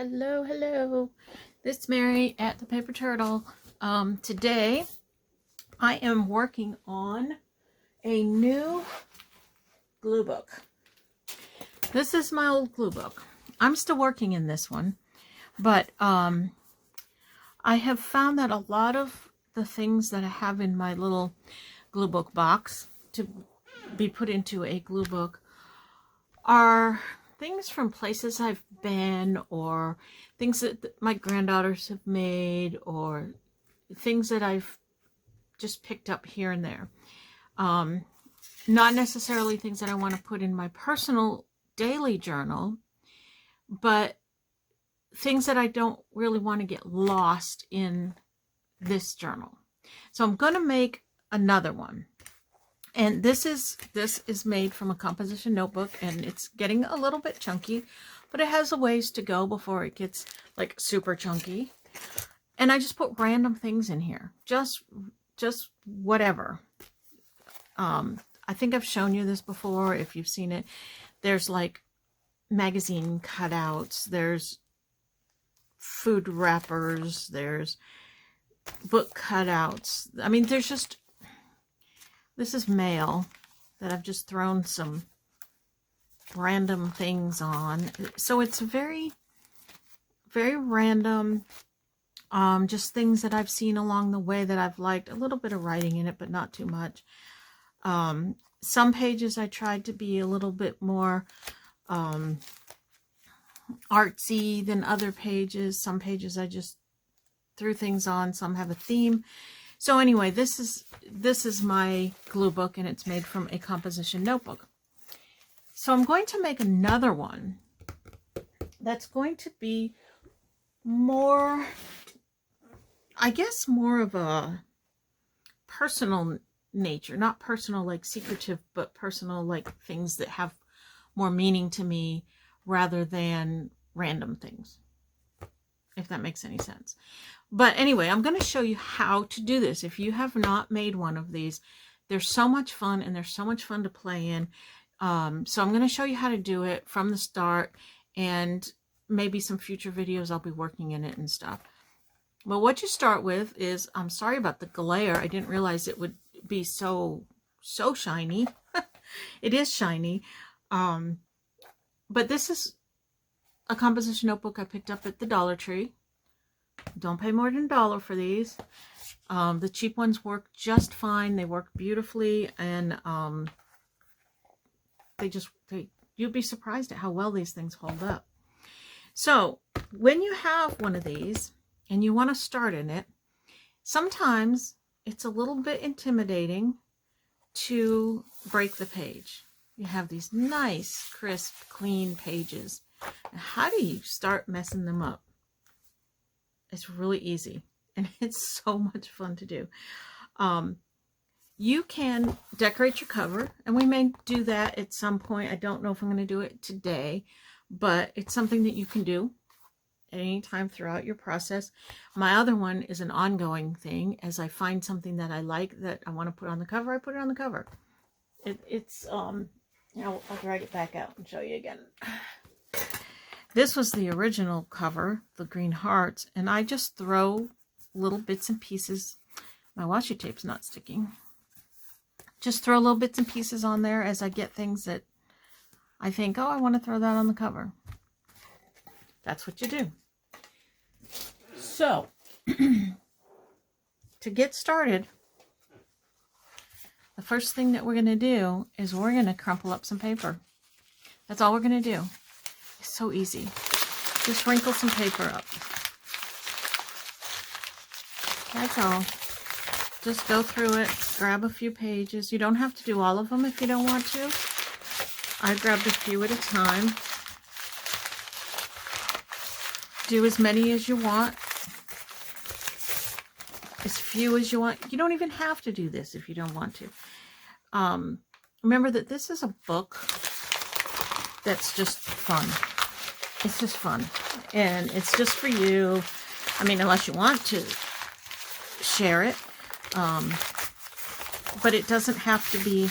Hello, hello. This is Mary at the Paper Turtle. Today I am working on a new glue book. This is my old glue book. I'm still working in this one, but I have found that a lot of the things that I have in my little glue book box to be put into a glue book are things from places I've been, or things that my granddaughters have made, or things that I've just picked up here and there. Not necessarily things that I want to put in my personal daily journal, but things that I don't really want to get lost in this journal. So I'm going to make another one. And this is made from a composition notebook, and it's getting a little bit chunky, but it has a ways to go before it gets like super chunky. And I just put random things in here, just whatever. I think I've shown you this before if you've seen it. There's like magazine cutouts, there's food wrappers, there's book cutouts. I mean, there's just, this is mail that I've just thrown some random things on. So it's very, very random. Just things that I've seen along the way that I've liked. A little bit of writing in it, but not too much. Some pages I tried to be a little bit more artsy than other pages. Some pages I just threw things on. Some have a theme. So anyway, this is my glue book, and it's made from a composition notebook. So I'm going to make another one that's going to be more, I guess, more of a personal nature. Not personal like secretive, but personal like things that have more meaning to me rather than random things, if that makes any sense. But anyway, I'm going to show you how to do this. If you have not made one of these, they're so much fun, and they're so much fun to play in. So I'm going to show you how to do it from the start, and maybe some future videos I'll be working in it and stuff. But what you start with is, I'm sorry about the glare. I didn't realize it would be so shiny. It is shiny. But this is a composition notebook I picked up at the Dollar Tree. Don't pay more than $1 for these. The cheap ones work just fine. They work beautifully, and you'd be surprised at how well these things hold up. So when you have one of these and you want to start in it, sometimes it's a little bit intimidating to break the page. You have these nice, crisp, clean pages. And how do you start messing them up? It's really easy, and it's so much fun to do. You can decorate your cover, and we may do that at some point. I don't know if I'm going to do it today, but it's something that you can do at any time throughout your process. My other one is an ongoing thing. As I find something that I like that I want to put on the cover, I put it on the cover. I'll drag it back out and show you again. This was the original cover, the green hearts, and I just throw little bits and pieces. My washi tape's not sticking. Just throw little bits and pieces on there as I get things that I think, oh, I want to throw that on the cover. That's what you do. So, to get started, the first thing that we're going to do is we're going to crumple up some paper. That's all we're going to do. It's so easy. Just wrinkle some paper up. That's all. Just go through it, grab a few pages. You don't have to do all of them if you don't want to. I grabbed a few at a time. Do as many as you want. As few as you want. You don't even have to do this if you don't want to. Remember that this is a book that's just fun. It's just fun. And it's just for you. I mean, unless you want to share it. But it doesn't have to be,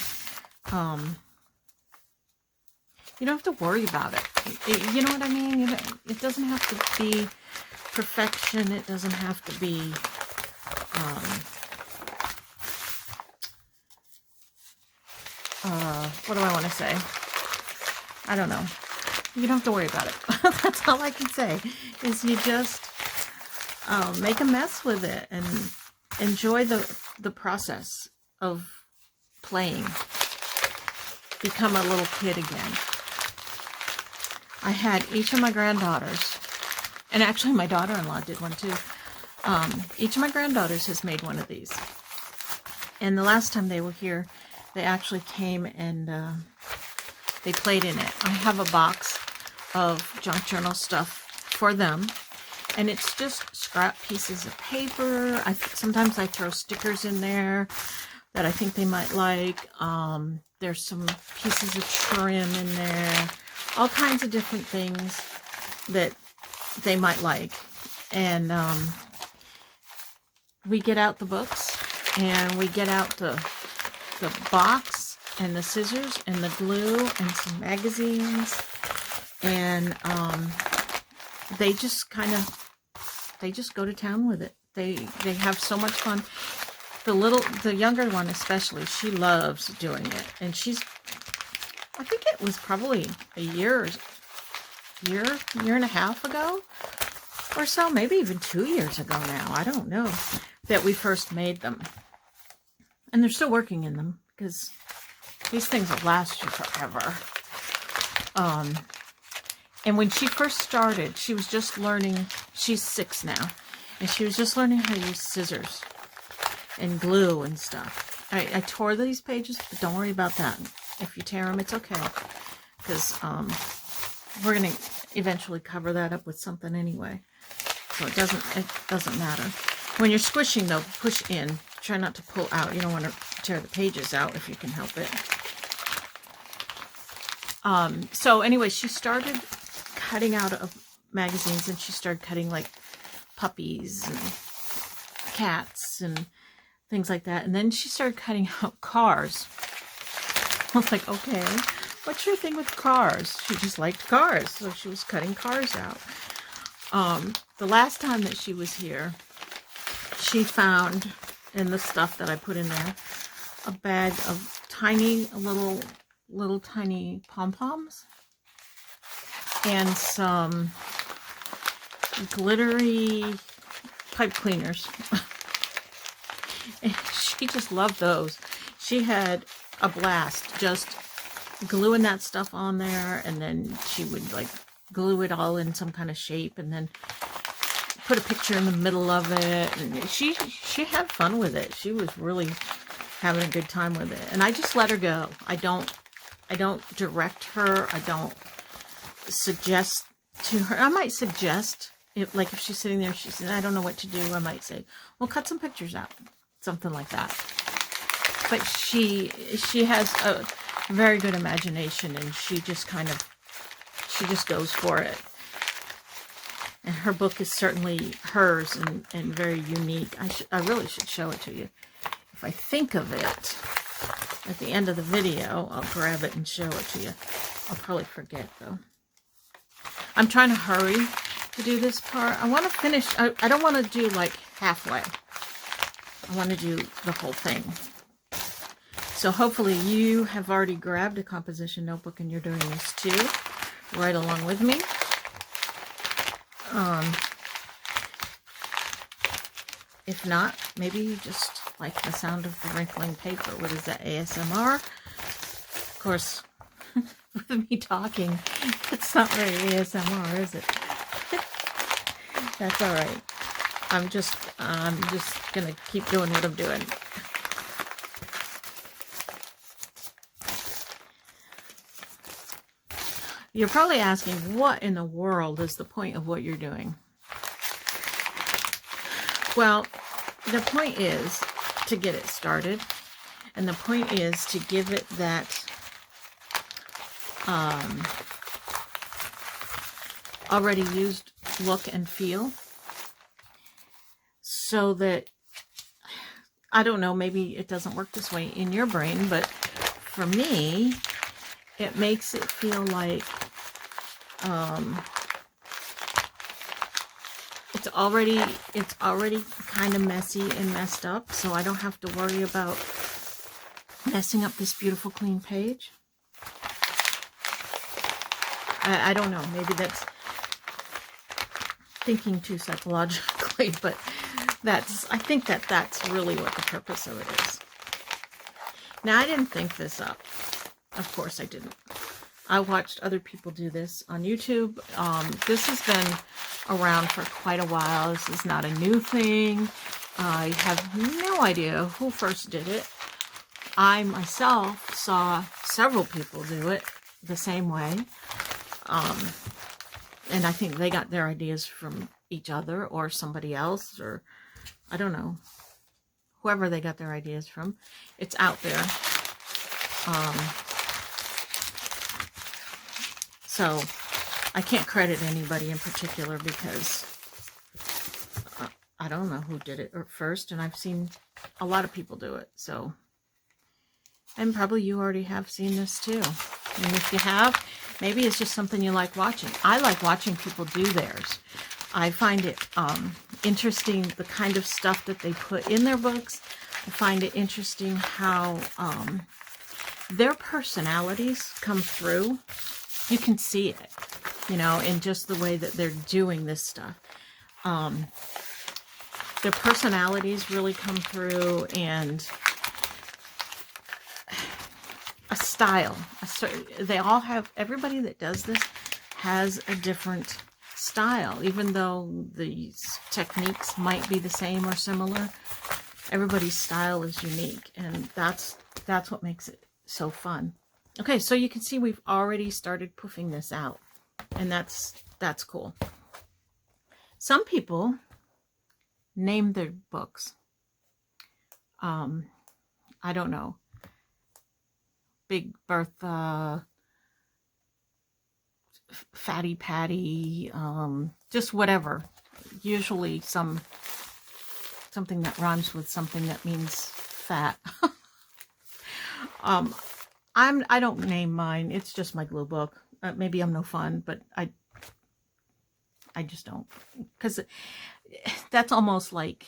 you don't have to worry about it. You know what I mean? It doesn't have to be perfection. It doesn't have to be what do I want to say? I don't know. You don't have to worry about it. That's all I can say, is you just make a mess with it and enjoy the process of playing. Become a little kid again. I had each of my granddaughters, and actually my daughter-in-law did one too. Each of my granddaughters has made one of these. And the last time they were here, they actually came and they played in it. I have a box of junk journal stuff for them. And it's just scrap pieces of paper. Sometimes I throw stickers in there that I think they might like. There's some pieces of trim in there. All kinds of different things that they might like. And we get out the books, and we get out the box and the scissors and the glue and some magazines. And they just go to town with it. They have so much fun. The younger one especially, she loves doing it. And I think it was probably a year and a half ago or so, maybe even 2 years ago now, I don't know, that we first made them. And they're still working in them, because these things will last you forever. And when she first started, she was just learning. She's 6 now, and she was just learning how to use scissors and glue and stuff. I tore these pages, but don't worry about that. If you tear them, it's okay, because we're going to eventually cover that up with something anyway. So it doesn't matter. When you're squishing, though, push in. Try not to pull out. You don't want to tear the pages out if you can help it. So anyway, she started cutting out of magazines, and she started cutting like puppies and cats and things like that. And then she started cutting out cars. I was like, okay, what's your thing with cars? She just liked cars, so she was cutting cars out. The last time that she was here, she found, in the stuff that I put in there, a bag of little tiny pom-poms and some glittery pipe cleaners. And she just loved those. She had a blast just gluing that stuff on there, and then she would like glue it all in some kind of shape and then put a picture in the middle of it. And she had fun with it. She was really having a good time with it. And I just let her go. I don't direct her. I don't suggest to her. I might suggest, if she's sitting there, she says, I don't know what to do, I might say, well, cut some pictures out. Something like that. But she has a very good imagination, and she just goes for it. And her book is certainly hers and very unique. I really should show it to you. If I think of it at the end of the video, I'll grab it and show it to you. I'll probably forget, though. I'm trying to hurry to do this part. I want to finish. I don't want to do like halfway. I want to do the whole thing. So hopefully you have already grabbed a composition notebook and you're doing this too, right along with me. If not, maybe you just like the sound of the wrinkling paper. What is that, ASMR? Of course, with me talking, it's not very ASMR, is it? That's all right. I'm just gonna keep doing what I'm doing. You're probably asking, what in the world is the point of what you're doing? Well, the point is to get it started, and the point is to give it that already used look and feel, so that, I don't know, maybe it doesn't work this way in your brain, but for me, it makes it feel like Um, it's already kind of messy and messed up, so I don't have to worry about messing up this beautiful clean page. I don't know, maybe that's thinking too psychologically, but I think that's really what the purpose of it is. Now, I didn't think this up. Of course I didn't. I watched other people do this on YouTube. This has been around for quite a while. This is not a new thing. I have no idea who first did it. I myself saw several people do it the same way. And I think they got their ideas from each other or somebody else, or I don't know, whoever they got their ideas from. It's out there. So I can't credit anybody in particular because I don't know who did it first, and I've seen a lot of people do it. So, and probably you already have seen this too. And if you have, maybe it's just something you like watching. I like watching people do theirs. I find it interesting, the kind of stuff that they put in their books. I find it interesting how their personalities come through. You can see it, you know, in just the way that they're doing this stuff. Their personalities really come through, and a style. They all have, everybody that does this has a different style, even though these techniques might be the same or similar. Everybody's style is unique, and that's what makes it so fun. Okay, so you can see we've already started poofing this out, and that's cool. Some people name their books. I don't know. Big Bertha, Fatty Patty, just whatever. Usually something that rhymes with something that means fat. I don't name mine. It's just my glue book. Maybe I'm no fun, but I just don't, because that's almost like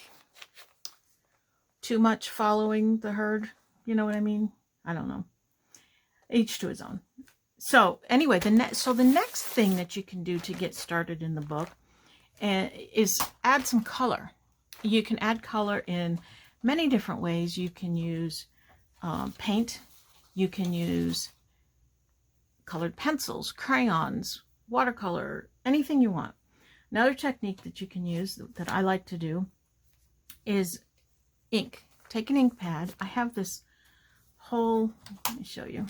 too much following the herd. You know what I mean? I don't know. Each to his own. So anyway, the next thing that you can do to get started in the book is add some color. You can add color in many different ways. You can use paint. You can use colored pencils, crayons, watercolor, anything you want. Another technique that you can use that I like to do is ink. Take an ink pad. I have this whole, let me show you.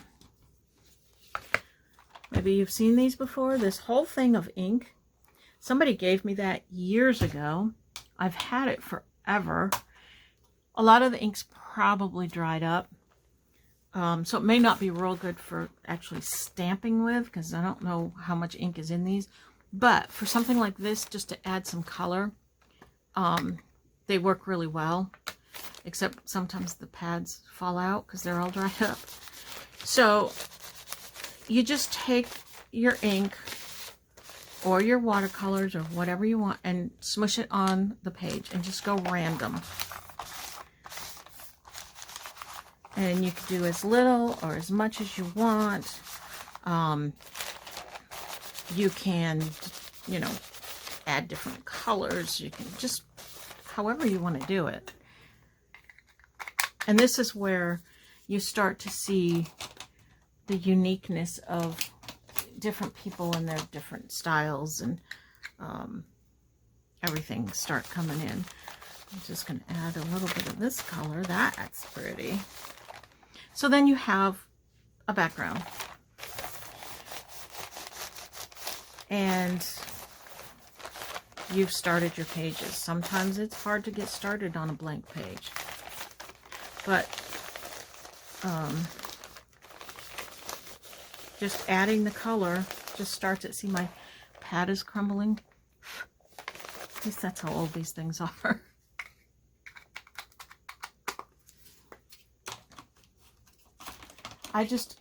Maybe you've seen these before. This whole thing of ink. Somebody gave me that years ago. I've had it forever. A lot of the ink's probably dried up. So it may not be real good for actually stamping with, because I don't know how much ink is in these. But for something like this, just to add some color, they work really well. Except sometimes the pads fall out because they're all dried up. So you just take your ink or your watercolors or whatever you want and smush it on the page and just go random. And you can do as little or as much as you want. You can, you know, add different colors. You can just, however you want to do it. And this is where you start to see the uniqueness of different people and their different styles, and everything start coming in. I'm just going to add a little bit of this color. That's pretty. So then you have a background. And you've started your pages. Sometimes it's hard to get started on a blank page. But just adding the color just starts it. See, my pad is crumbling. At least that's how old these things are. I just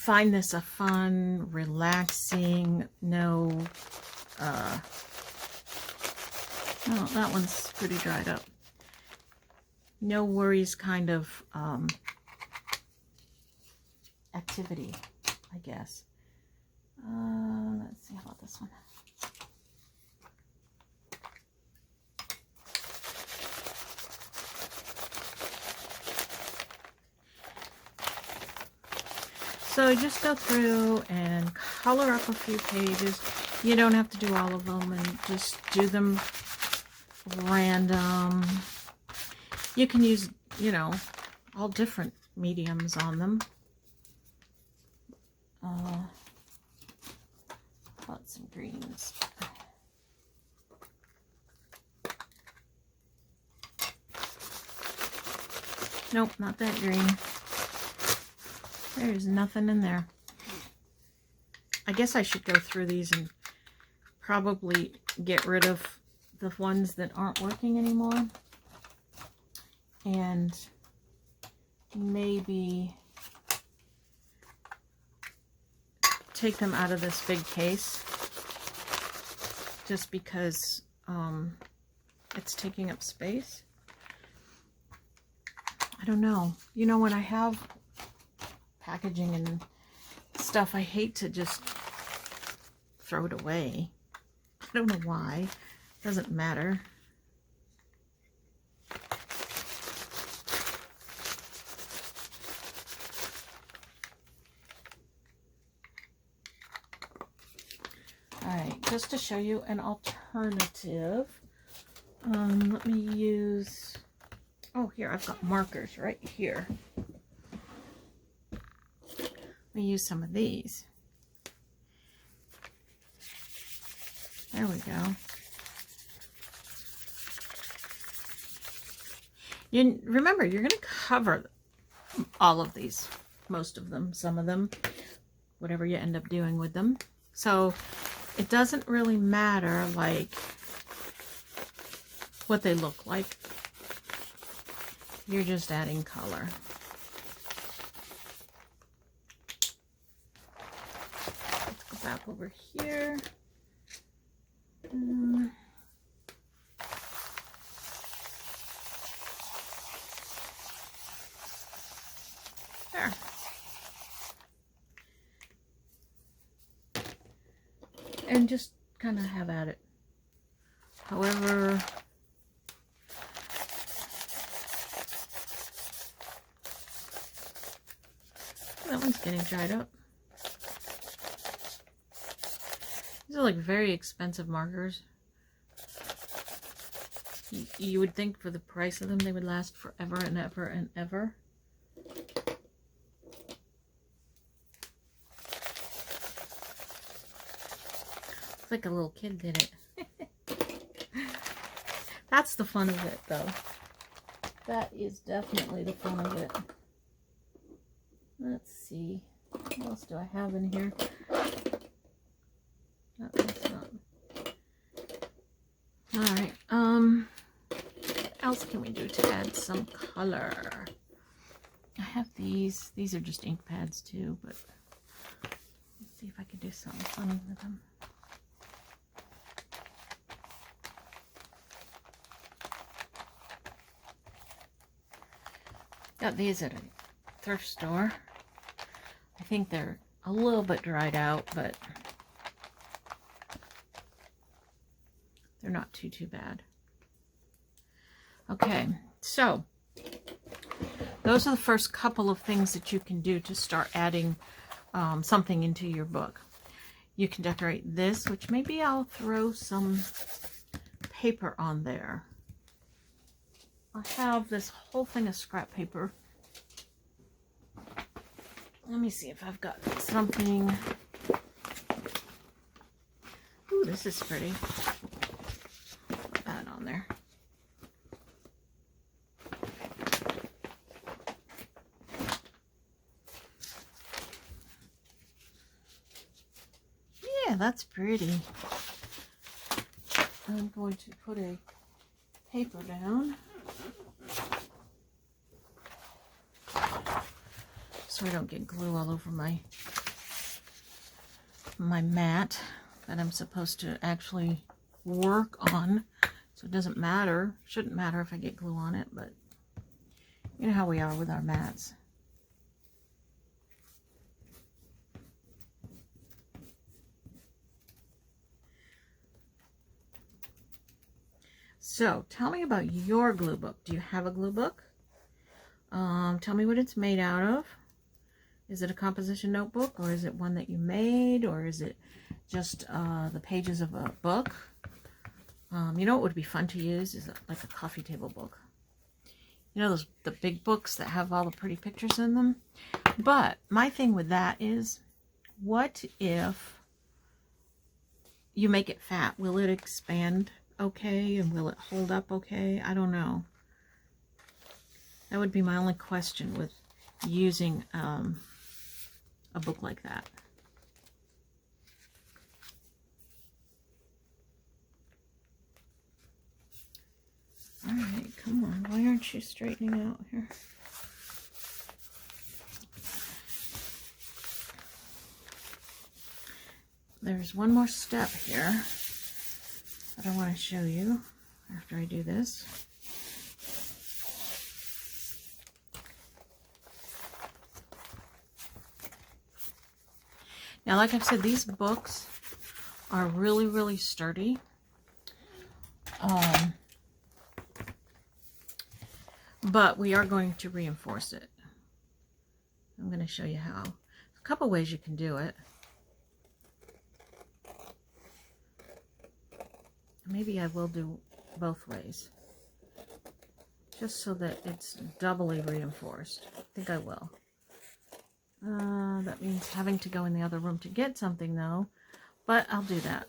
find this a fun, relaxing, no, oh, that one's pretty dried up. No worries kind of activity, I guess. Let's see, how about this one? So just go through and color up a few pages. You don't have to do all of them, and just do them random. You can use, you know, all different mediums on them. Got some greens. Nope, not that green. There's nothing in there. I guess I should go through these and probably get rid of the ones that aren't working anymore. And maybe take them out of this big case. Just because it's taking up space. I don't know. You know, when I have packaging and stuff, I hate to just throw it away. I don't know why. Doesn't matter. Alright, just to show you an alternative, let me use, oh, here, I've got markers right here. Let me use some of these. There we go. You remember, you're going to cover all of these, most of them, some of them, whatever you end up doing with them. So it doesn't really matter, like, what they look like. You're just adding color. Let's go back over here. There. And just kind of have at it. However, that one's getting dried up. These are like very expensive markers. You would think for the price of them they would last forever and ever and ever. It's like a little kid did it. That's the fun of it, though. That is definitely the fun of it. Let's see. What else do I have in here? No, that's not. Alright. What else can we do to add some color? I have these. These are just ink pads, too, but let's see if I can do something funny with them. Got these at a thrift store. I think they're a little bit dried out, but they're not too bad. Okay, so those are the first couple of things that you can do to start adding something into your book. You can decorate this, which maybe I'll throw some paper on there. I have this whole thing of scrap paper. Let me see if I've got something. Ooh, this is pretty. Put that on there. Yeah, that's pretty. I'm going to put a paper down so I don't get glue all over my my mat that I'm supposed to actually work on. So it doesn't matter. Shouldn't matter if I get glue on it, but you know how we are with our mats. So tell me about your glue book. Do you have a glue book? Tell me what it's made out of. Is it a composition notebook, or is it one that you made, or is it just the pages of a book? You know what would be fun to use is like a coffee table book. You know the big books that have all the pretty pictures in them? But my thing with that is, what if you make it fat? Will it expand okay, and will it hold up okay? I don't know. That would be my only question with using a book like that. All right, come on. Why aren't you straightening out here? There's one more step here that I want to show you after I do this. Now, like I've said, these books are really, really sturdy. But we are going to reinforce it. I'm going to show you how. A couple ways you can do it. Maybe I will do both ways, just so that it's doubly reinforced. I think I will. That means having to go in the other room to get something, though, but I'll do that.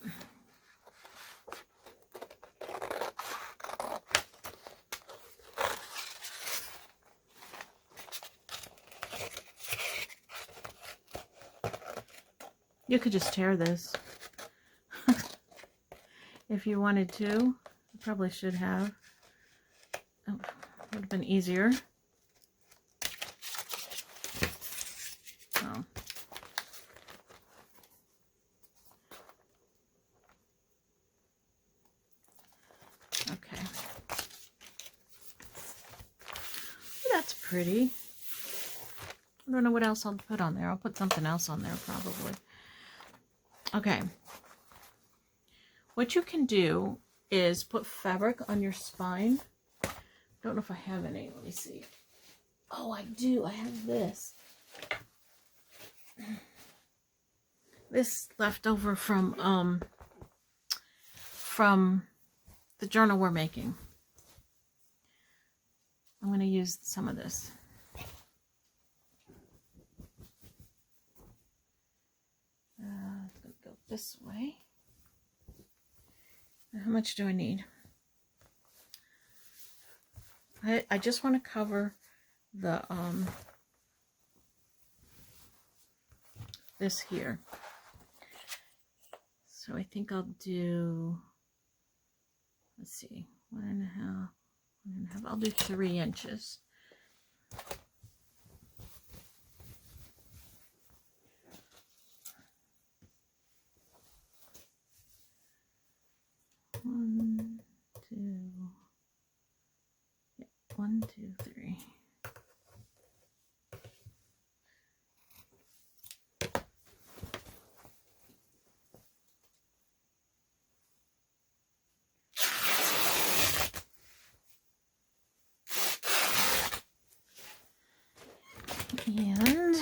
You could just tear this if you wanted to. You probably should have. Oh, would have been easier. Oh. Okay. That's pretty. I don't know what else I'll put on there. I'll put something else on there probably. Okay. What you can do is put fabric on your spine. Don't know if I have any. Let me see. Oh, I do. I have this. This left over from the journal we're making. I'm going to use some of this. It's going to go this way. Now, how much do I need? I just want to cover the this here. So I think I'll do, let's see, 1.5. I'll do 3 inches. One, two, yeah, 1, 2, 3. And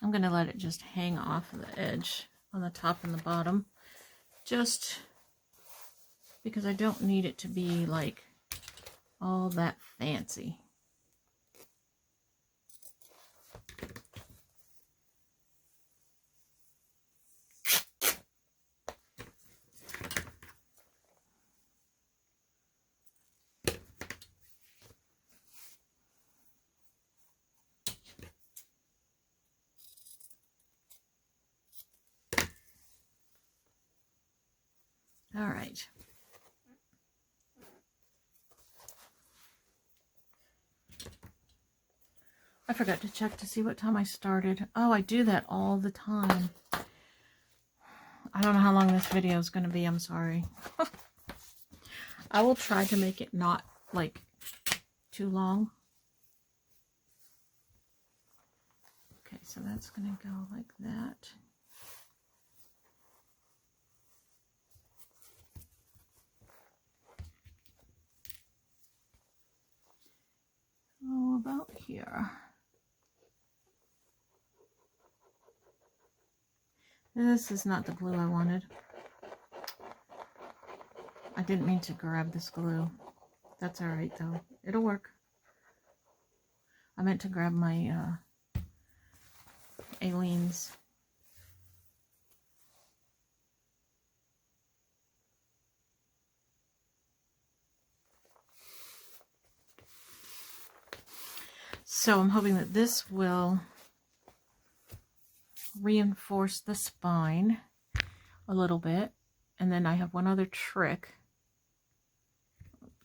I'm going to let it just hang off of the edge on the top and the bottom, just because I don't need it to be like all that fancy. All right. I forgot to check to see what time I started. Oh, I do that all the time. I don't know how long this video is going to be. I'm sorry. I will try to make it not, like, too long. Okay, so that's going to go like that. Oh, about here. This is not the glue I wanted. I didn't mean to grab this glue. That's alright though. It'll work. I meant to grab my Aleene's. So I'm hoping that this will reinforce the spine a little bit. And then I have one other trick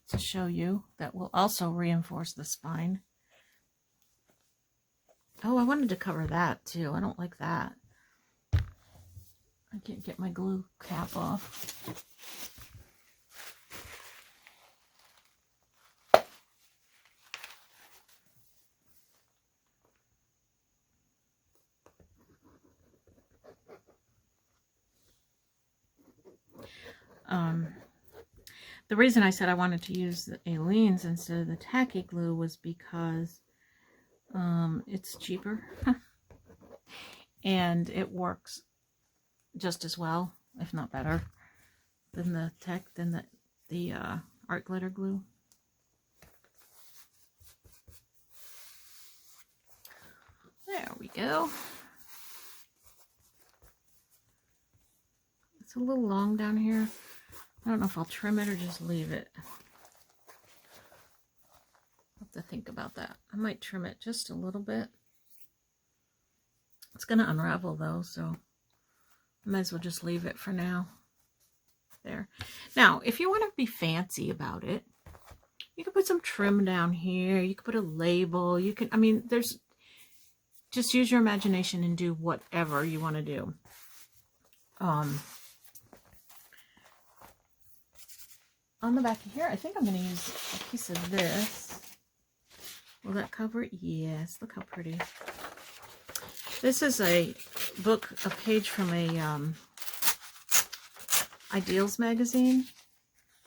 to show you that will also reinforce the spine. Oh, I wanted to cover that too. I don't like that. I can't get my glue cap off. The reason I said I wanted to use the Aleene's instead of the tacky glue was because it's cheaper and it works just as well, if not better, than the art glitter glue. There we go. It's a little long down here. I don't know if I'll trim it or just leave it. I'll have to think about that. I might trim it just a little bit. It's going to unravel though, so I might as well just leave it for now. There. Now, if you want to be fancy about it, you can put some trim down here. You can put a label. You can, I mean, there's, just use your imagination and do whatever you want to do. On the back of here, I think I'm going to use a piece of this. Will that cover it? Yes, look how pretty. This is a book, a page from a Ideals magazine.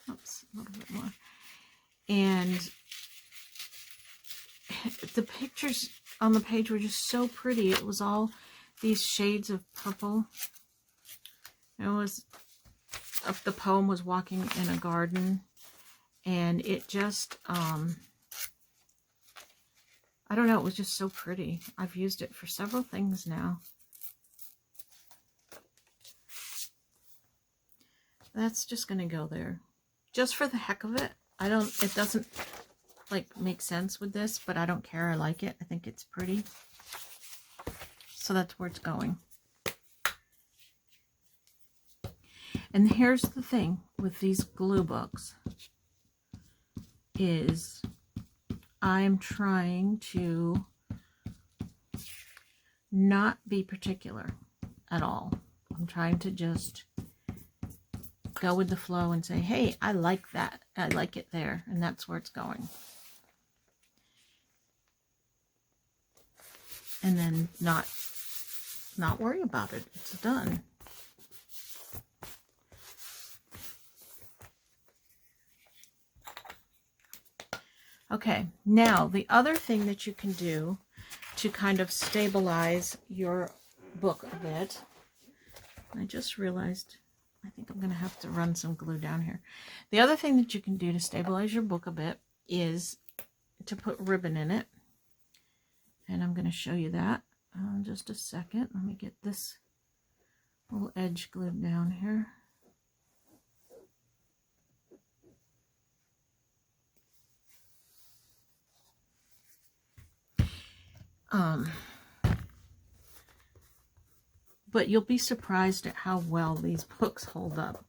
Oops, a little bit more. And the pictures on the page were just so pretty. It was all these shades of purple. It was, the poem was walking in a garden, and it just, I don't know, it was just so pretty. I've used it for several things now. That's just going to go there. Just for the heck of it. It doesn't, like, make sense with this, but I don't care. I like it. I think it's pretty. So that's where it's going. And here's the thing with these glue books is I'm trying to not be particular at all. I'm trying to just go with the flow and say, hey, I like that. I like it there. And that's where it's going. And then not worry about it. It's done. Okay, now the other thing that you can do to kind of stabilize your book a bit, I just realized I think I'm going to have to run some glue down here. The other thing that you can do to stabilize your book a bit is to put ribbon in it. And I'm going to show you that in just a second. Let me get this little edge glued down here. But you'll be surprised at how well these books hold up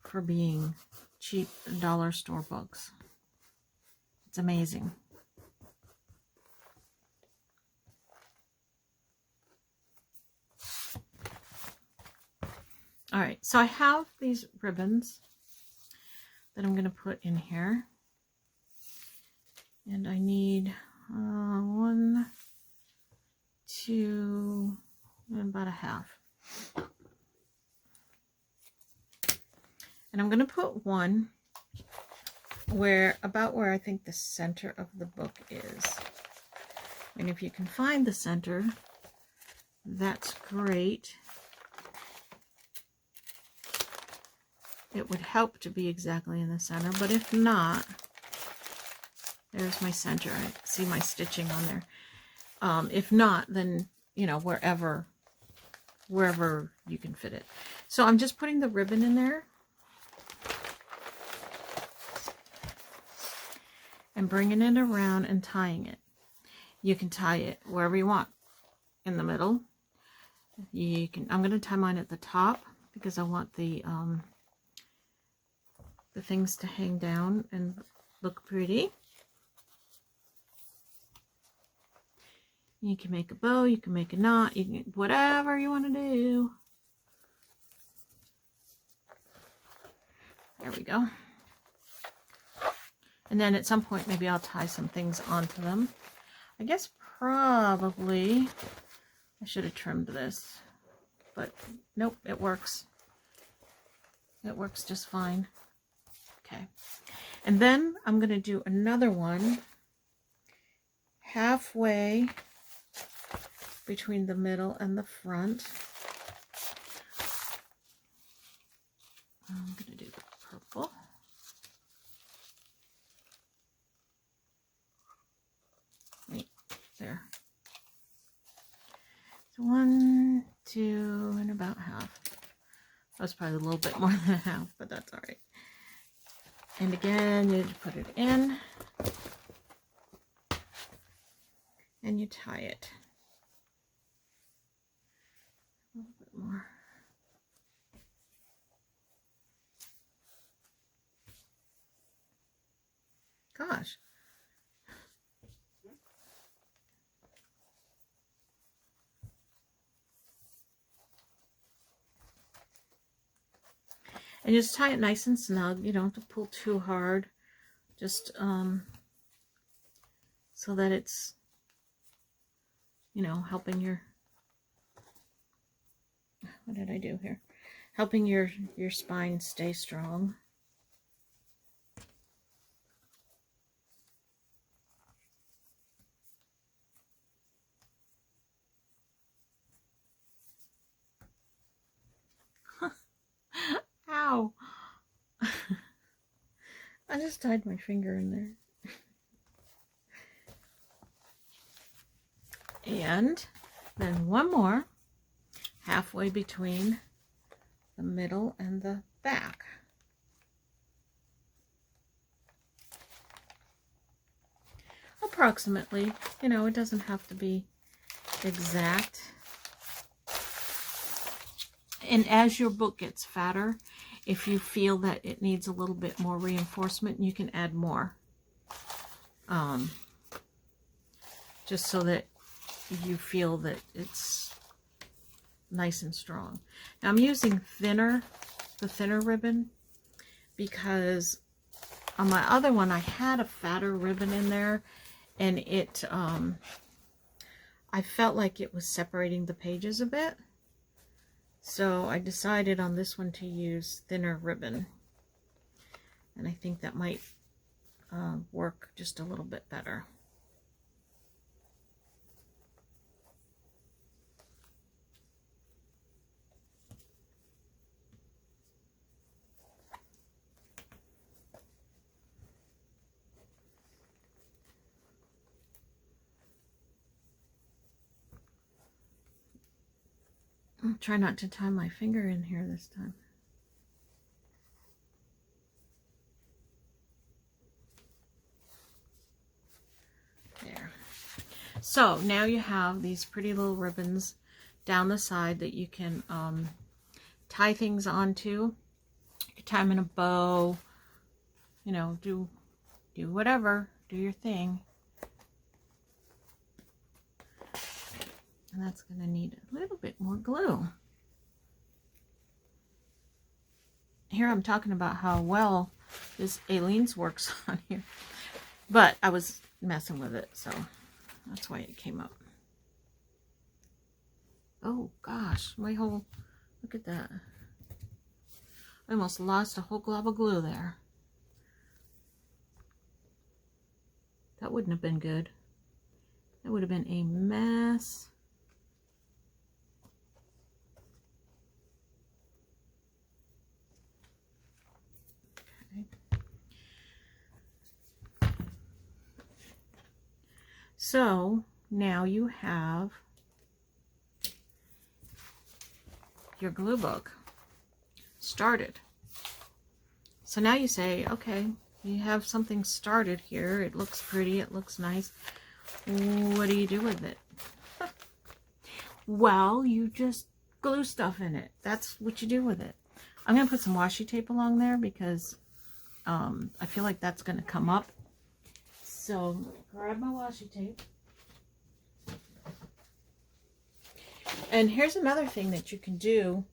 for being cheap dollar store books. It's amazing. All right, so I have these ribbons that I'm going to put in here. And I need 1, 2, and about a half. And I'm going to put one about where I think the center of the book is. And if you can find the center, that's great. It would help to be exactly in the center, but if not, there's my center. I see my stitching on there. If not, then, you know, wherever you can fit it. So I'm just putting the ribbon in there and bringing it around and tying it. You can tie it wherever you want. In the middle. You can. I'm going to tie mine at the top because I want the things to hang down and look pretty. You can make a bow, you can make a knot, you can whatever you want to do. There we go. And then at some point maybe I'll tie some things onto them. I guess probably I should have trimmed this, but nope, it works. It works just fine. Okay. And then I'm going to do another one halfway between the middle and the front. I'm going to do the purple. Right there. So 1, 2, and about half. That was probably a little bit more than half, but that's all right. And again, you just put it in and you tie it. A little bit more. Gosh. And just tie it nice and snug. You don't have to pull too hard. Just so that it's, you know, helping your, what did I do here? Helping your spine stay strong. Ow! I just tied my finger in there. And then one more halfway between the middle and the back. Approximately, you know, it doesn't have to be exact. And as your book gets fatter, if you feel that it needs a little bit more reinforcement, you can add more. Just so that you feel that it's nice and strong. Now I'm using the thinner ribbon, because on my other one I had a fatter ribbon in there, and it I felt like it was separating the pages a bit. So I decided on this one to use thinner ribbon, and I think that might work just a little bit better. I'll try not to tie my finger in here this time. There. So now you have these pretty little ribbons down the side that you can tie things onto. You can tie them in a bow, you know, do whatever, do your thing. And that's going to need a little bit more glue. here I'm talking about how well this Aleene's works on here. But I was messing with it, so that's why it came up. Oh gosh, my whole, look at that. I almost lost a whole glob of glue there. That wouldn't have been good. That would have been a mess. Okay. So now you have your glue book started. So now you say, okay, you have something started here. It looks pretty. It looks nice. What do you do with it? Well, you just glue stuff in it. That's what you do with it. I'm going to put some washi tape along there because I feel like that's going to come up. So grab my washi tape. And here's another thing that you can do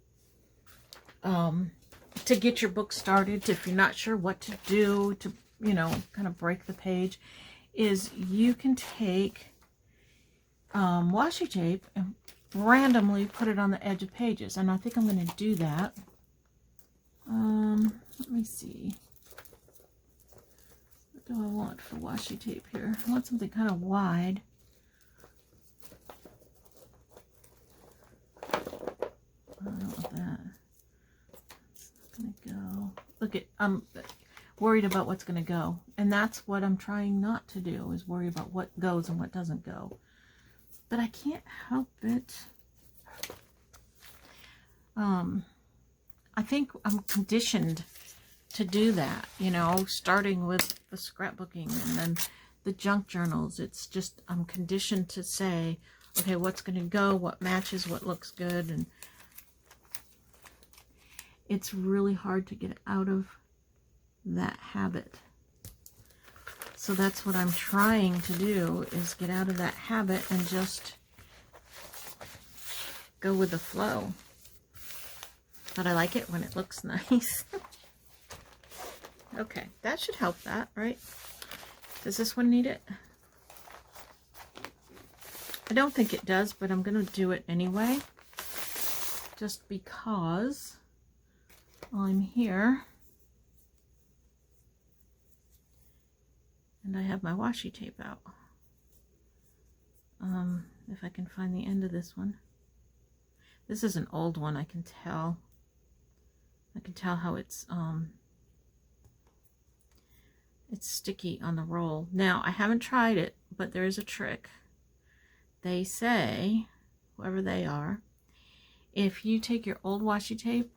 to get your book started, if you're not sure what to do to, you know, kind of break the page, is you can take washi tape and randomly put it on the edge of pages. And I think I'm going to do that. Let me see. What do I want for washi tape here? I want something kind of wide. I don't want that. It's not going to go. Look at, I'm worried about what's going to go. And that's what I'm trying not to do, is worry about what goes and what doesn't go. But I can't help it. I think I'm conditioned to do that, you know, starting with the scrapbooking and then the junk journals. It's just, I'm conditioned to say, okay, what's going to go, what matches, what looks good. And it's really hard to get out of that habit. So that's what I'm trying to do, is get out of that habit and just go with the flow. But I like it when it looks nice. Okay, that should help that, right? Does this one need it? I don't think it does, but I'm going to do it anyway. Just because I'm here. And I have my washi tape out. If I can find the end of this one. This is an old one, I can tell. I can tell how it's sticky on the roll. Now, I haven't tried it, but there is a trick. They say, whoever they are, if you take your old washi tape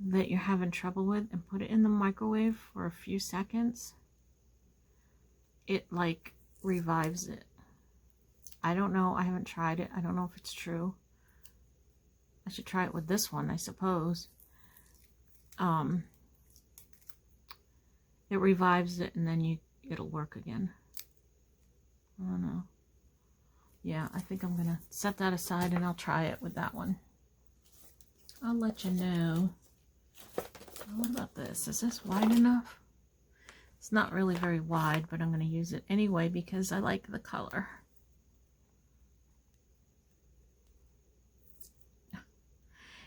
that you're having trouble with and put it in the microwave for a few seconds, it like revives it. I don't know. I haven't tried it. I don't know if it's true. I should try it with this one, I suppose. It revives it and then it'll work again. I don't know. Yeah, I think I'm gonna set that aside and I'll try it with that one. I'll let you know. What about this? Is this wide enough? It's not really very wide, but I'm going to use it anyway because I like the color.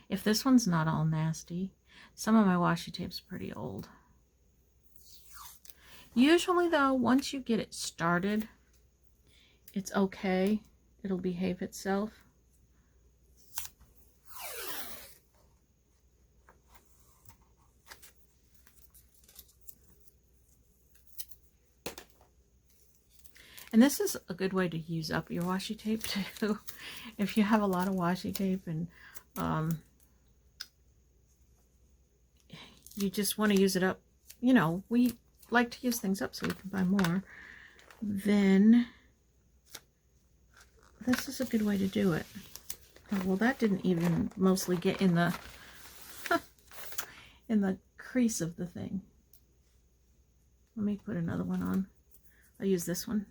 If this one's not all nasty, some of my washi tape's pretty old. Usually though, once you get it started, it's okay. It'll behave itself. And this is a good way to use up your washi tape too. If you have a lot of washi tape and you just want to use it up, you know, we like to use things up so we can buy more, then this is a good way to do it. Oh, well, that didn't even mostly get in the in the crease of the thing. Let me put another one on. I'll use this one.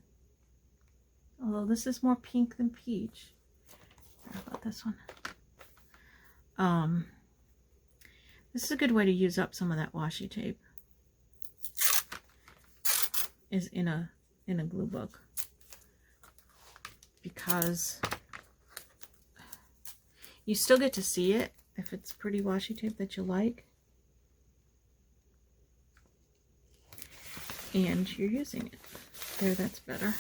Although this is more pink than peach. How about this one? This is a good way to use up some of that washi tape. Is in a glue book, because you still get to see it if it's pretty washi tape that you like, and you're using it. There, that's better.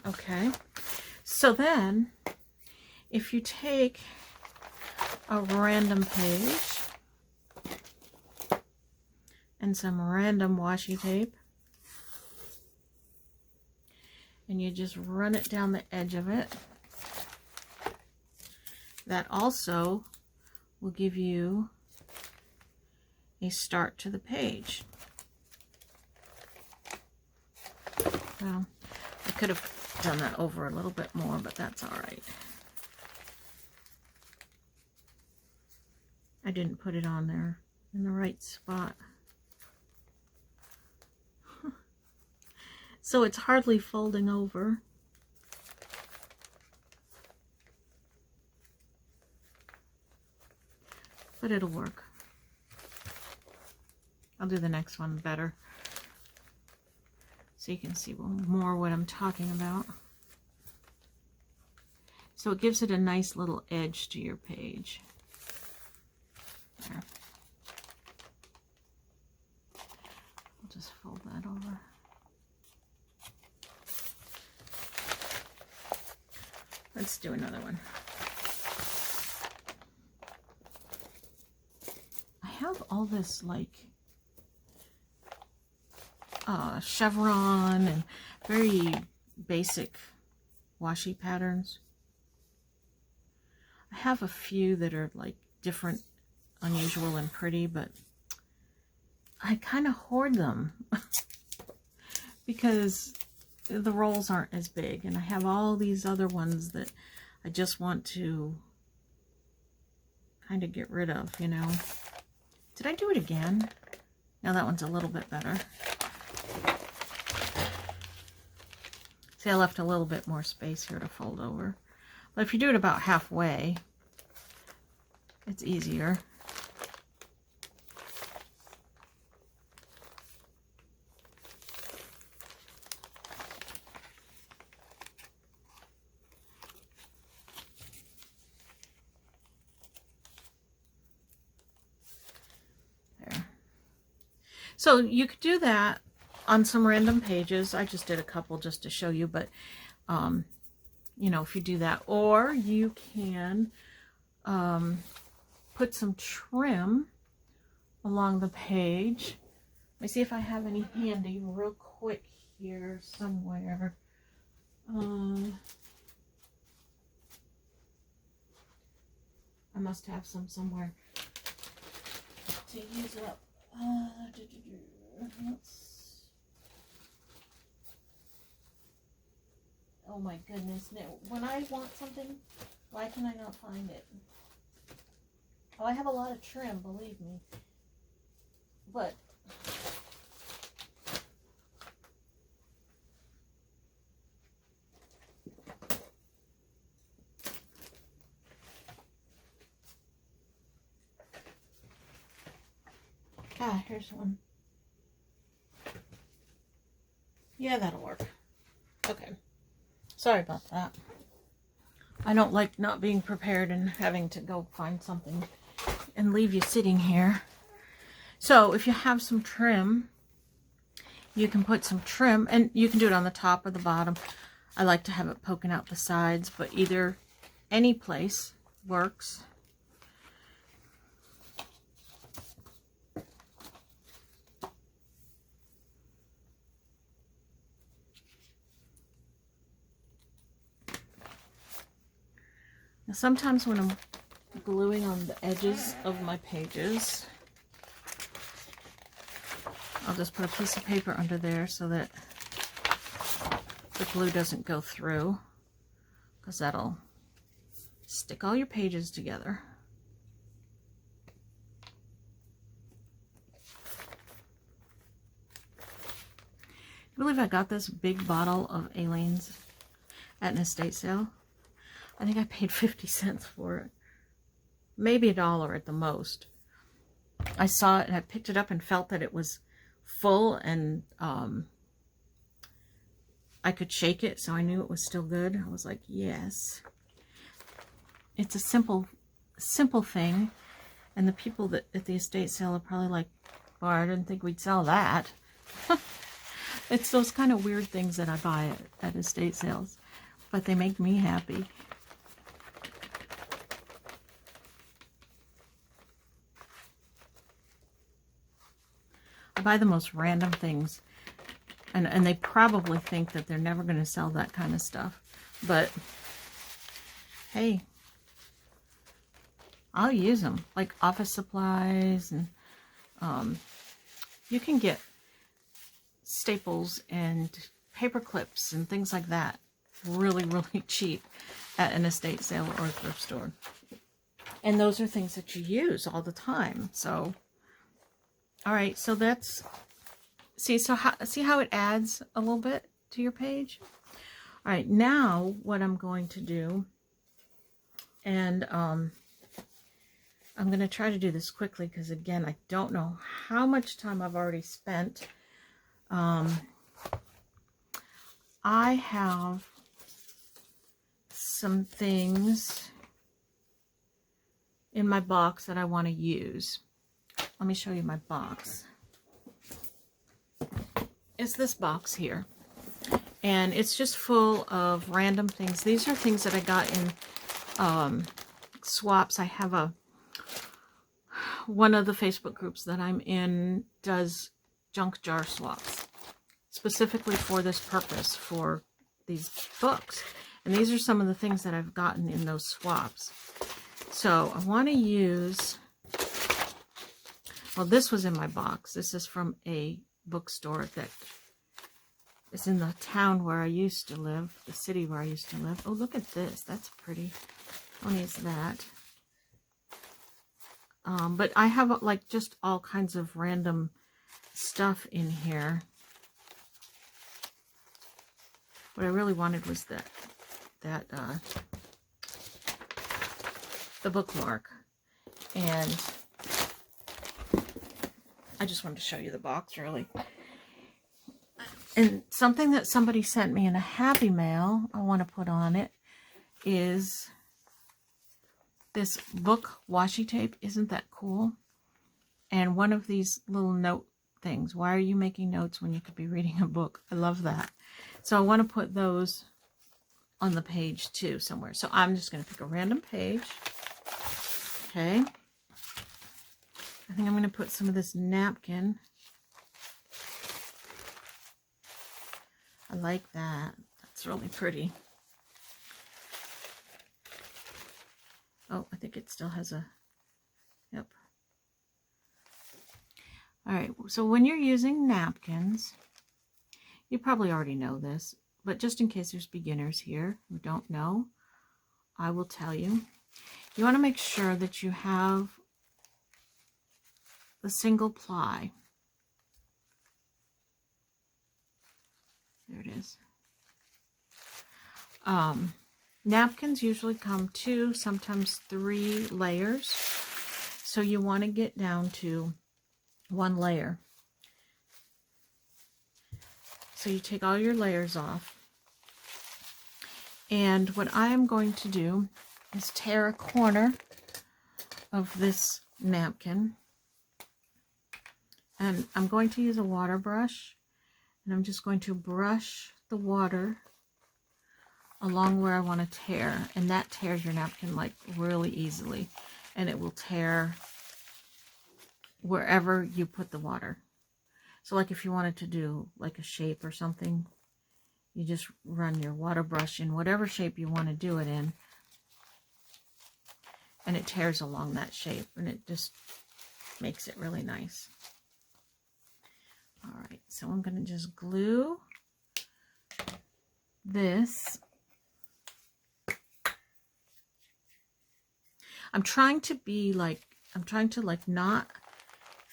Okay, so then if you take a random page and some random washi tape, and you just run it down the edge of it, that also will give you a start to the page. Well, I could have done that over a little bit more, but that's all right. I didn't put it on there in the right spot. So it's hardly folding over. But it'll work. I'll do the next one better, so you can see more what I'm talking about. So it gives it a nice little edge to your page. There. I'll just fold that over. Let's do another one. I have all this like chevron and very basic washi patterns. I have a few that are like different, unusual and pretty, but I kind of hoard them because the rolls aren't as big, and I have all these other ones that I just want to kind of get rid of, you know. Did I do it again? Now that one's a little bit better. See, I left a little bit more space here to fold over. But if you do it about halfway, it's easier. There. So you could do that on some random pages. I just did a couple just to show you, but you know, if you do that, or you can put some trim along the page. Let me see if I have any handy real quick here somewhere. I must have some somewhere to use up. Oh my goodness, no. When I want something, why can I not find it? Oh, I have a lot of trim, believe me. But here's one. Yeah, that'll work. Okay. Sorry about that. I don't like not being prepared and having to go find something and leave you sitting here. So if you have some trim, you can put some trim, and you can do it on the top or the bottom. I like to have it poking out the sides, but either any place works. Now, sometimes when I'm gluing on the edges of my pages, I'll just put a piece of paper under there so that the glue doesn't go through, because that'll stick all your pages together. I believe I got this big bottle of Aleene's at an estate sale. I think I paid 50 cents for it. Maybe $1 at the most. I saw it and I picked it up and felt that it was full, and I could shake it, so I knew it was still good. I was like, yes. It's a simple thing, and the people that at the estate sale are probably like, well, I didn't think we'd sell that. It's those kind of weird things that I buy at estate sales, but they make me happy. I buy the most random things, and they probably think that they're never going to sell that kind of stuff, but hey, I'll use them, like office supplies, and you can get staples and paper clips and things like that really, really cheap at an estate sale or a thrift store. And those are things that you use all the time. So, all right, so that's, see how it adds a little bit to your page? All right, now what I'm going to do, and I'm going to try to do this quickly because, again, I don't know how much time I've already spent. I have some things in my box that I want to use. Let me show you my box. It's this box here, and it's just full of random things. These are things that I got in swaps. I have one of the Facebook groups that I'm in does junk jar swaps specifically for this purpose, for these books. And these are some of the things that I've gotten in those swaps. So I want to use, well, this was in my box. This is from a bookstore that is in the town where I used to live, the city where I used to live. Oh, look at this. That's pretty. I'll use that. But I have like just all kinds of random stuff in here. What I really wanted was the bookmark, and I just wanted to show you the box, really. And something that somebody sent me in a Happy Mail I want to put on it is this book washi tape. Isn't that cool? And one of these little note things. Why are you making notes when you could be reading a book? I love that. So I want to put those on the page too somewhere. So I'm just going to pick a random page. Okay. I think I'm going to put some of this napkin. I like that. That's really pretty. Oh, I think it still has a, yep. All right, so when you're using napkins, you probably already know this, but just in case there's beginners here who don't know, I will tell you. You want to make sure that you have the single ply. There it is. Napkins usually come 2, sometimes 3 layers. So you want to get down to 1 layer. So you take all your layers off. And what I am going to do is tear a corner of this napkin. And I'm going to use a water brush. And I'm just going to brush the water along where I want to tear. And that tears your napkin like really easily. And it will tear wherever you put the water. So like if you wanted to do like a shape or something, you just run your water brush in whatever shape you want to do it in. And it tears along that shape, and it just makes it really nice. All right, so I'm going to just glue this. I'm trying to not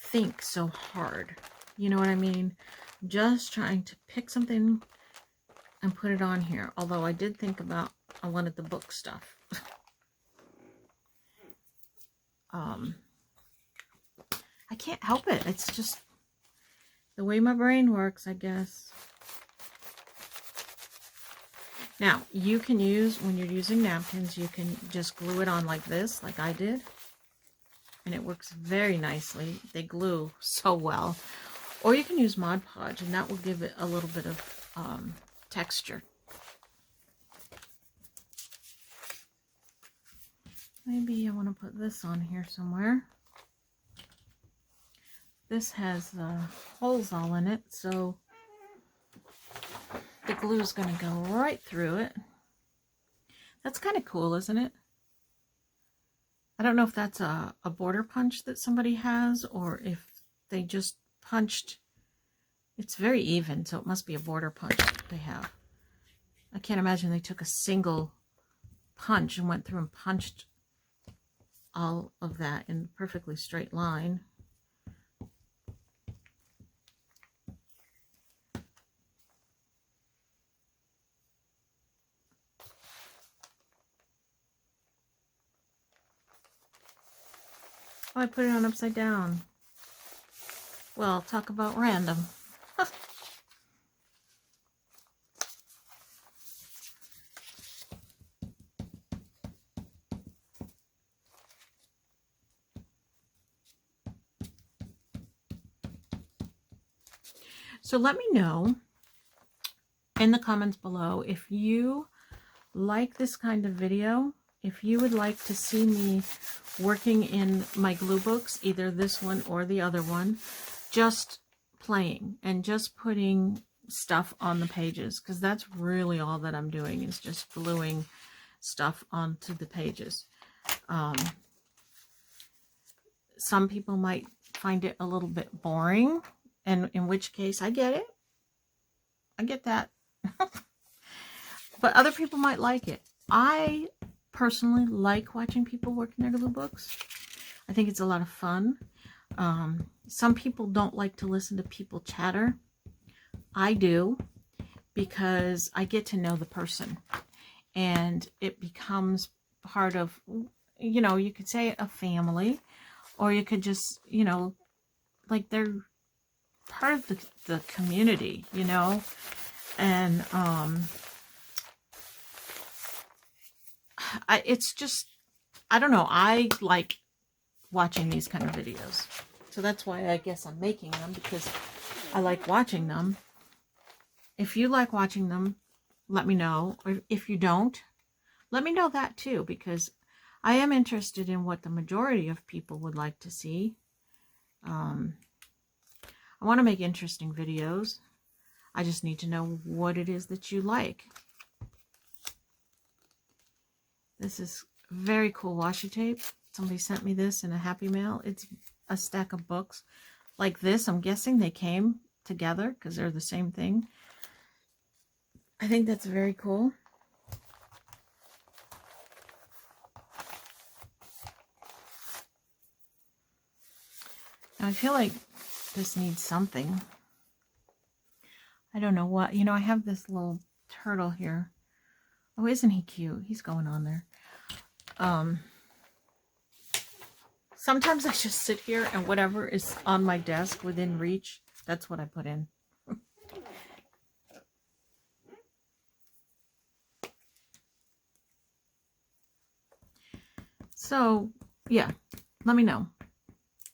think so hard. You know what I mean? I'm just trying to pick something. and put it on here. Although I did think about, I wanted the book stuff. I can't help it. It's just the way my brain works, I guess. Now, you can use, when you're using napkins, you can just glue it on like this, like I did. And it works very nicely. They glue so well. Or you can use Mod Podge, and that will give it a little bit of texture. Maybe I want to put this on here somewhere. This has holes all in it, so the glue is going to go right through it. That's kind of cool, isn't it? I don't know if that's a border punch that somebody has, or if they just punched. It's very even, so it must be a border punch that they have. I can't imagine they took a single punch and went through and punched all of that in a perfectly straight line. Oh, I put it on upside down. Well, talk about random. So let me know in the comments below if you like this kind of video, if you would like to see me working in my glue books, either this one or the other one, just playing and just putting stuff on the pages, because that's really all that I'm doing, is just gluing stuff onto the pages. Some people might find it a little bit boring, and in which case I get it. I get that. But other people might like it. I personally like watching people work in their glue books. I think it's a lot of fun. Some people don't like to listen to people chatter. I do, because I get to know the person, and it becomes part of, you know, you could say a family, or you could just, you know, like they're part of the community, you know. And it's just, I don't know, I like watching these kind of videos. So that's why I guess I'm making them, because I like watching them. If you like watching them, let me know. Or if you don't, let me know that too, because I am interested in what the majority of people would like to see. I want to make interesting videos. I just need to know what it is that you like. This is very cool washi tape. Somebody sent me this in a Happy Mail. It's a stack of books like this. I'm guessing they came together because they're the same thing. I think that's very cool. Now I feel like this needs something. I don't know what. You know, I have this little turtle here. Oh, isn't he cute? He's going on there. Sometimes I just sit here and whatever is on my desk within reach, that's what I put in. So, yeah, let me know.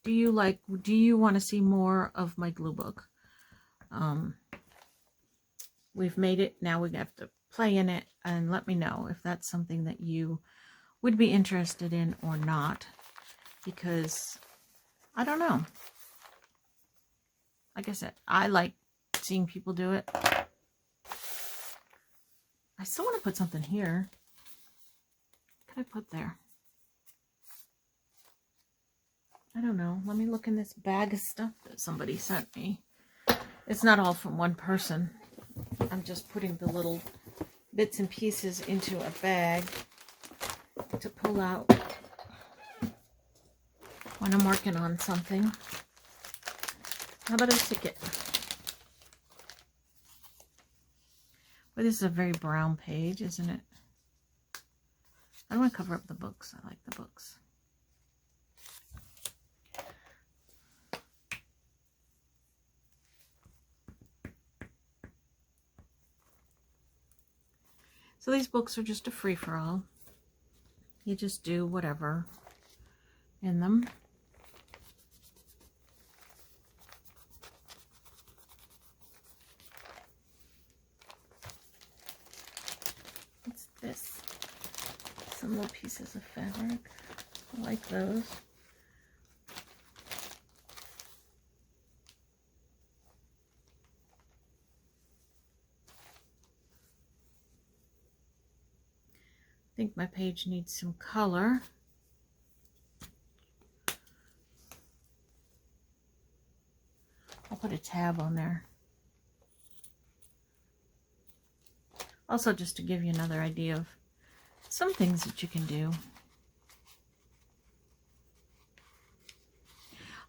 Do you want to see more of my glue book? We've made it. Now we have to play in it, and let me know if that's something that you would be interested in or not, because I don't know. Like I said, I like seeing people do it. I still want to put something here. What could I put there? I don't know. Let me look in this bag of stuff that somebody sent me. It's not all from one person. I'm just putting the little bits and pieces into a bag to pull out when I'm working on something. How about a ticket? But this is a very brown page, isn't it? I don't want to cover up the books. I like the books. So these books are just a free-for-all. You just do whatever in them. What's this? Some little pieces of fabric. I like those. I think my page needs some color. I'll put a tab on there. Also, just to give you another idea of some things that you can do.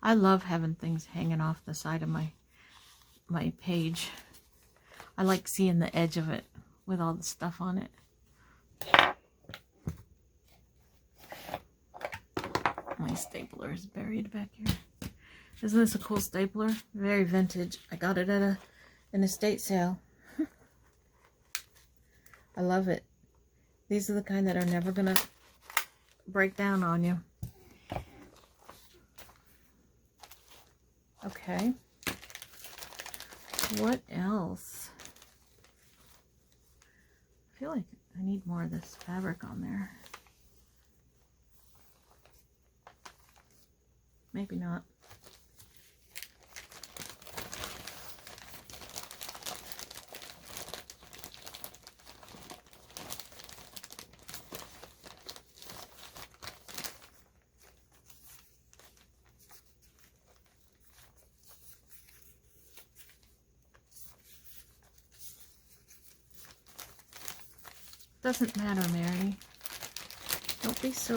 I love having things hanging off the side of my page. I like seeing the edge of it with all the stuff on it. My stapler is buried back here. Isn't this a cool stapler? Very vintage. I got it at an estate sale. I love it. These are the kind that are never gonna break down on you. Okay. What else? I feel like I need more of this fabric on there. Maybe not. Doesn't matter, Mary. Don't be so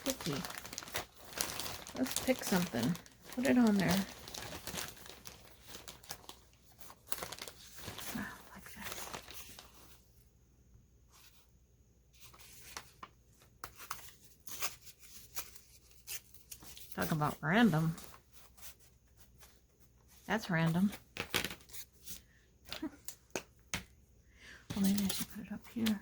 picky. Let's pick something. Put it on there. Like this. Talk about random. That's random. Well, maybe I should put it up here.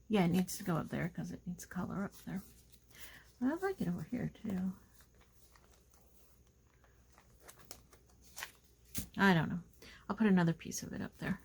Yeah, it needs to go up there because it needs color up there. I like it over here too. I don't know. I'll put another piece of it up there.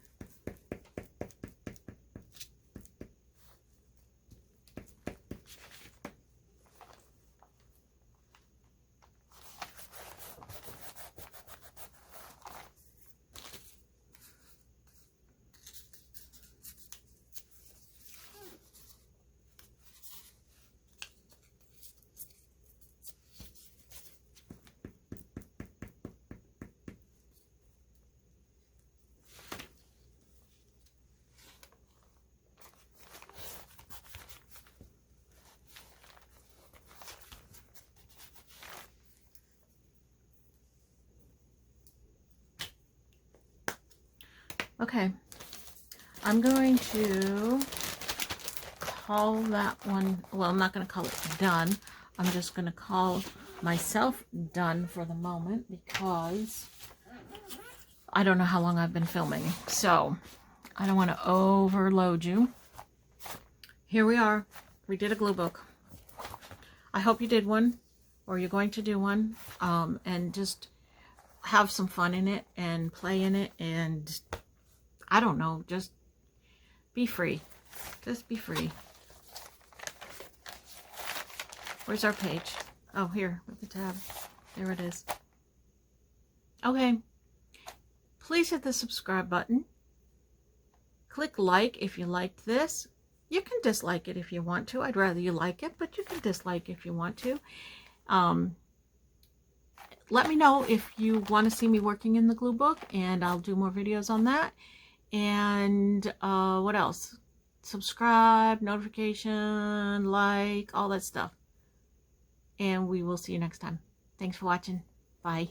Okay, I'm going to call that one, well, I'm not going to call it done. I'm just going to call myself done for the moment because I don't know how long I've been filming. So I don't want to overload you. Here we are. We did a glue book. I hope you did one or you're going to do one, and just have some fun in it and play in it, and I don't know, just be free. Just be free. Where's our page? Oh, here with the tab. There it is. Okay. Please hit the subscribe button. Click like if you liked this. You can dislike it if you want to. I'd rather you like it, but you can dislike if you want to. Let me know if you want to see me working in the glue book, and I'll do more videos on that. And what else? Subscribe, notification, like, all that stuff. And we will see you next time. Thanks for watching. Bye.